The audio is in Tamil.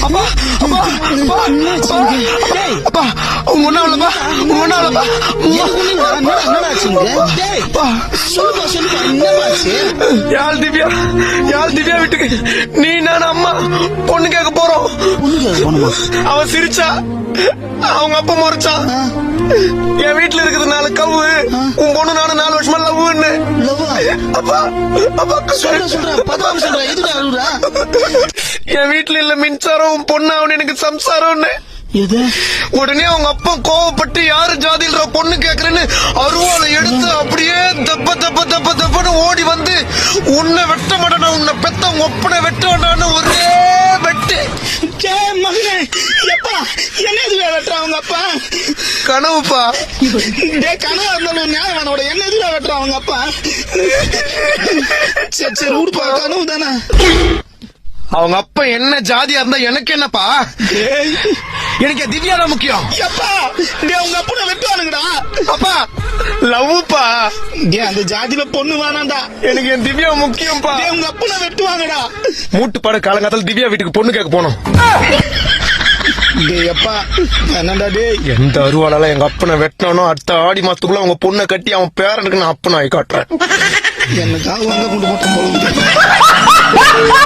அப்பா அப்பா அப்பா அப்பா ஒண்ணா இல்லப்பா ஒண்ணா இல்லப்பா யாழ் திவ்யா வீட்டுக்கு நீ நான் அம்மா பொண்ணு கேட்க போறோம். அவன் சிரிச்சா, அவங்க அப்பா முறைச்சா, என் வீட்டுல இருக்குது 4 கவு, உன் பொண்ணு நானும் 4 வருஷமா லவ்னு. அப்பா அப்பா என் வீட்டுல இல்ல மின்சாரம், உன் பொண்ணு அவனு எனக்கு சம்சாரம்னு. உடனே அவங்க அப்பா கோவப்பட்டு யாரு ஜாதியில பொண்ணு கேக்குறேன்னு அருவாளை எடுத்து அப்படியே தப்ப தப்ப தப்ப தப்பன்னு ஓடி வந்து உன்னை வெட்ட மாட்டான, உன்னை பெத்த ஒப்பனை வெட்ட வேண்டான்னு ஒரே வெட்டு. மகனே எப்பா என்ன எதுல வெட்டுறா அவங்க அப்பா? கனவுப்பா. கனவா இருந்தாலும் ஞாபகம் என்ன எதுல வெட்டுறா அவங்க அப்பா? சரி ஊடுப்பா, கனவு தானே. அவங்க அப்பா என்ன ஜாதியா இருந்தா எனக்கு என்னப்பா? எனக்கு திவ்யா தான் முக்கியம். எப்பா உங்க அப்பா வெட்டுவானுங்கடா. அப்பா லவ்ப்பா. அந்த ஜாதியில பொண்ணு வேணாண்டா, எனக்கு என் திவ்யா முக்கியம்ப்பா. உங்க அப்பா வெட்டுவாங்கடா. மூட்டு பாட காலங்காத்தால திவ்யா வீட்டுக்கு பொண்ணு கேட்க போனோம். எப்பா என்னடா டே, எந்த அருவாளால எங்க அப்பனை வெட்டினானோ அடுத்த ஆடி மாசத்துக்குள்ள அவங்க பொண்ணை கட்டி அவன் பேரனுக்கு நான் அப்பனை காட்டுறேன். எனக்காக வாங்க கொண்டு போட்டோம் போல.